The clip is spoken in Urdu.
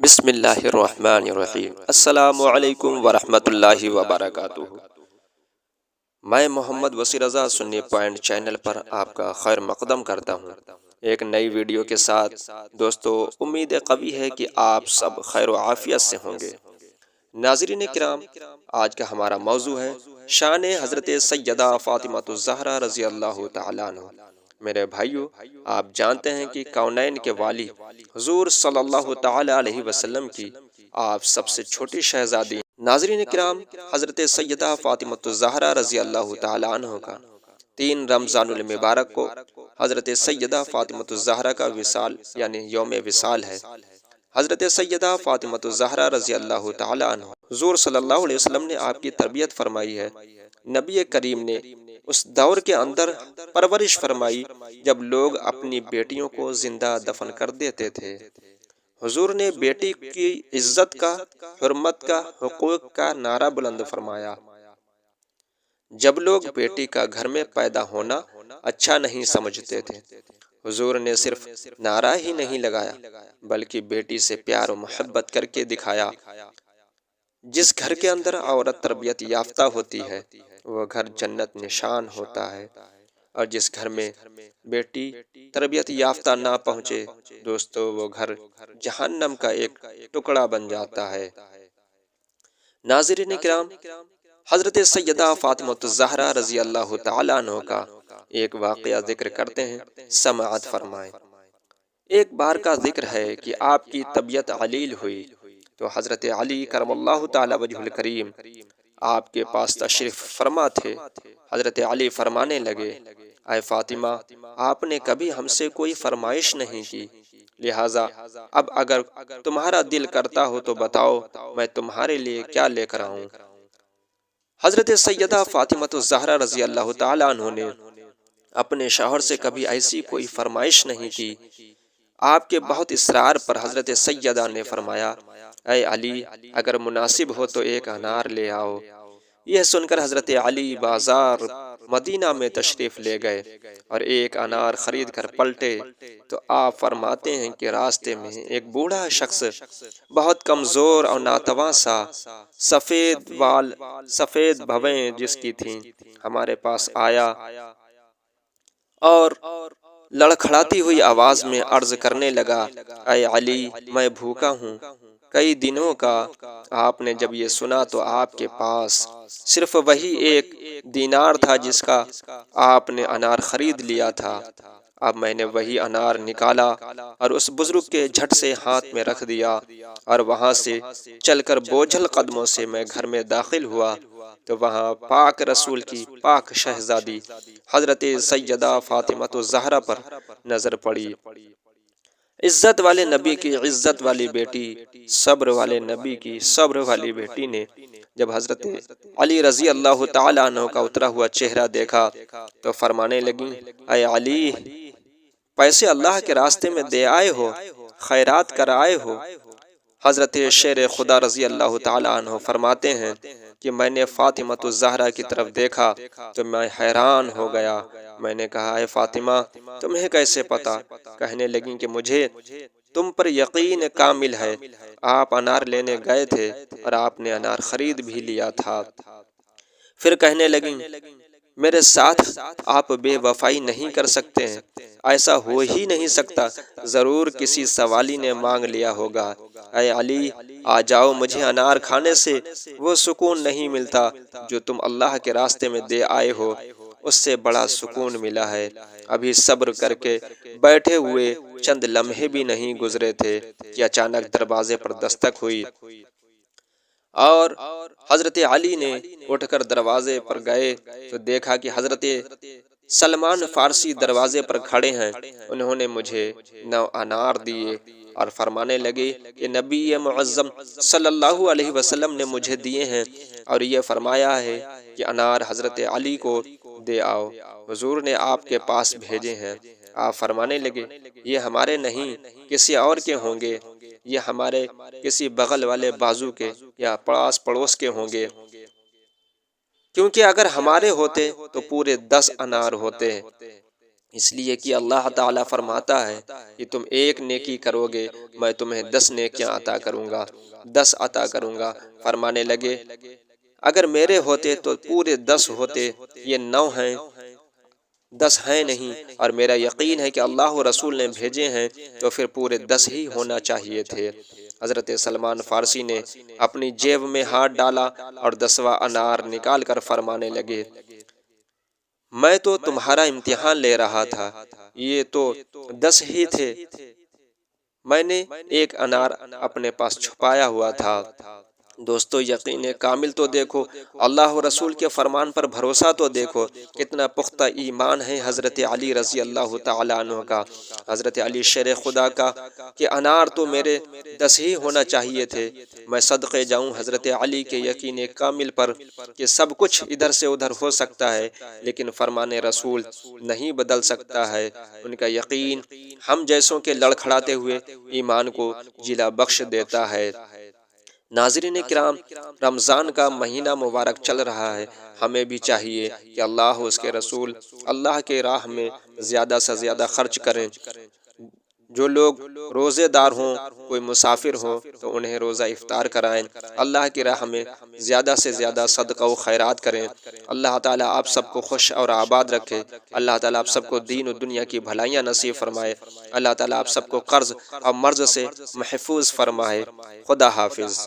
بسم اللہ الرحمن الرحیم۔ السلام علیکم ورحمۃ اللہ وبرکاتہ۔ میں محمد وسیع رضا سنی پوائنٹ چینل پر آپ کا خیر مقدم کرتا ہوں، ایک نئی ویڈیو کے ساتھ۔ دوستو، امید قوی ہے کہ آپ سب خیر و عافیت سے ہوں گے۔ ناظرین کرام، آج کا ہمارا موضوع ہے شان حضرت سیدہ فاطمہ الزہرا رضی اللہ تعالیٰ عنہ۔ میرے بھائیو، آپ جانتے ہیں کہ کونین کے والی حضور صلی اللہ تعالیٰ علیہ وسلم کی آپ سب سے چھوٹی شہزادی ناظرین کرام حضرت سیدہ فاطمہ الزہرا رضی اللہ تعالیٰ عنہ کا 3 رمضان المبارک کو حضرت سیدہ فاطمہ الزہرا کا وصال یعنی یوم وصال ہے۔ حضرت سیدہ فاطمہ الزہرا رضی اللہ تعالیٰ عنہ حضور صلی اللہ علیہ وسلم نے آپ کی تربیت فرمائی ہے۔ نبی کریم نے اس دور کے اندر پرورش فرمائی جب لوگ اپنی بیٹیوں کو زندہ دفن کر دیتے تھے۔ حضور نے بیٹی کی عزت کا، حرمت کا، حقوق کا نعرہ بلند فرمایا۔ جب لوگ بیٹی کا گھر میں پیدا ہونا اچھا نہیں سمجھتے تھے، حضور نے صرف نعرہ ہی نہیں لگایا بلکہ بیٹی سے پیار و محبت کر کے دکھایا۔ جس گھر کے اندر عورت تربیت یافتہ ہوتی ہے وہ گھر جنت نشان ہوتا ہے، اور جس گھر میں بیٹی تربیت یافتہ نہ پہنچے دوستو، وہ گھر جہنم کا ایک ٹکڑا بن جاتا ہے۔ ناظرین کرام، حضرت سیدہ فاطمہ الزہرا رضی اللہ تعالیٰ عنہ کا ایک واقعہ ذکر کرتے ہیں، سماعت فرمائیں۔ ایک بار کا ذکر ہے کہ آپ کی طبیعت علیل ہوئی تو حضرت علی کرم اللہ تعالیٰ وجہ الکریم آپ کے پاس تشریف فرما تھے۔ حضرت علی فرمانے لگے، اے فاطمہ، آپ نے کبھی ہم سے کوئی فرمائش نہیں کی، لہٰذا اب اگر تمہارا دل کرتا ہو تو بتاؤ میں تمہارے لیے کیا لے کر آؤں۔ حضرت سیدہ فاطمہ الزہرا رضی اللہ تعالیٰ عنہ نے اپنے شوہر سے کبھی ایسی کوئی فرمائش نہیں کی۔ آپ کے بہت اصرار پر حضرت سیدہ نے فرمایا، اے علی، اگر مناسب ہو تو ایک انار لے آؤ۔ یہ سن کر حضرت علی بازار مدینہ میں تشریف لے گئے اور ایک انار خرید کر پلٹے تو آپ فرماتے ہیں کہ راستے میں ایک بوڑھا شخص بہت کمزور اور ناتواں سا، سفید بال، سفید بھویں جس کی تھیں، ہمارے پاس آیا اور لڑکھڑاتی ہوئی آواز میں عرض کرنے لگا، اے علی، میں بھوکا ہوں کئی دنوں کا۔ آپ نے جب یہ سنا تو آپ کے پاس صرف وہی 1 دینار تھا جس کا آپ نے انار خرید لیا تھا۔ اب میں نے وہی انار نکالا اور اس بزرگ کے جھٹ سے ہاتھ میں رکھ دیا، اور وہاں سے چل کر بوجھل قدموں سے میں گھر میں داخل ہوا تو وہاں پاک رسول کی پاک شہزادی حضرت سیدہ فاطمہ الزہرا پر نظر پڑی۔ عزت والے نبی کی عزت والی بیٹی، صبر والے نبی کی صبر والی بیٹی نے جب حضرت علی رضی اللہ تعالیٰ عنہ کا اترا ہوا چہرہ دیکھا تو فرمانے لگیں، اے علی، پیسے اللہ کے راستے میں دے آئے ہو، خیرات کر آئے ہو۔ حضرت شیر خدا رضی اللہ تعالیٰ عنہ فرماتے ہیں کہ میں نے فاطمہ الزہرا کی طرف دیکھا تو میں حیران ہو گیا۔ میں نے کہا، اے فاطمہ، تمہیں کیسے پتا؟ کہنے لگیں کہ مجھے تم پر یقین کامل ہے، آپ انار لینے گئے تھے اور آپ نے انار خرید بھی لیا تھا۔ پھر کہنے لگیں، میرے ساتھ آپ بے وفائی نہیں کر سکتے ہیں، ایسا ہو ہی نہیں سکتا، ضرور کسی سوالی نے مانگ لیا ہوگا۔ اے علی، آ جاؤ، مجھے انار کھانے سے وہ سکون نہیں ملتا جو تم اللہ کے راستے میں دے آئے ہو، اس سے بڑا سکون ملا ہے۔ ابھی صبر کر کے بیٹھے ہوئے چند لمحے بھی نہیں گزرے تھے کہ اچانک دروازے پر دستک ہوئی، اور حضرت علی نے اٹھ کر دروازے پر گئے تو دیکھا کہ حضرت سلمان فارسی دروازے پر کھڑے ہیں۔ انہوں نے مجھے 9 انار دیے اور فرمانے لگے کہ نبی معظم صلی اللہ علیہ وسلم نے مجھے دیے ہیں اور یہ فرمایا ہے کہ انار حضرت علی کو دے آؤ، حضور نے آپ کے پاس بھیجے ہیں۔ آپ فرمانے لگے، یہ ہمارے نہیں، کسی اور کے ہوں گے، یہ ہمارے کسی بغل والے بازو کے یا پاس پڑوس کے ہوں گے، کیونکہ اگر ہمارے ہوتے تو پورے 10 انار ہوتے۔ اس لیے کہ اللہ تعالیٰ فرماتا ہے کہ تم ایک نیکی کرو گے میں تمہیں 10 نیکیاں عطا کروں گا، 10 عطا کروں گا۔ فرمانے لگے اگر میرے ہوتے تو پورے 10 ہوتے، یہ 9 ہیں، 10 ہیں نہیں، اور میرا یقین ہے کہ اللہ و رسول نے بھیجے ہیں تو پھر پورے 10 ہی ہونا چاہیے تھے۔ حضرت سلمان فارسی نے اپنی جیب میں ہاتھ ڈالا اور 10واں انار نکال کر فرمانے لگے میں تو تمہارا امتحان لے رہا تھا، یہ تو 10 ہی تھے، میں نے ایک انار اپنے پاس چھپایا ہوا تھا۔ دوستو یقین کامل تو دیکھو، اللہ و رسول کے فرمان پر بھروسہ تو دیکھو، کتنا پختہ ایمان ہے حضرت علی رضی اللہ تعالیٰ عنہ کا، حضرت علی شیر خدا کا، کہ انار تو میرے 10 ہی ہونا چاہیے تھے۔ میں صدقے جاؤں حضرت علی کے یقین کامل پر کہ سب کچھ ادھر سے ادھر ہو سکتا ہے لیکن فرمان رسول نہیں بدل سکتا ہے۔ ان کا یقین ہم جیسوں کے لڑکھڑاتے ہوئے ایمان کو جلا بخش دیتا ہے۔ ناظرین کرام، رمضان کا مہینہ مبارک چل رہا ہے، ہمیں بھی چاہیے کہ اللہ اس کے رسول اللہ کے راہ میں زیادہ سے زیادہ خرچ کریں۔ جو لوگ روزے دار ہوں، کوئی مسافر ہو تو انہیں روزہ افطار کرائیں، اللہ کی راہ میں زیادہ سے زیادہ صدقہ و خیرات کریں۔ اللہ تعالیٰ آپ سب کو خوش اور آباد رکھے، اللہ تعالیٰ آپ سب کو دین و دنیا کی بھلائیاں نصیب فرمائے، اللہ تعالیٰ آپ سب کو قرض اور مرض سے محفوظ فرمائے۔ خدا حافظ۔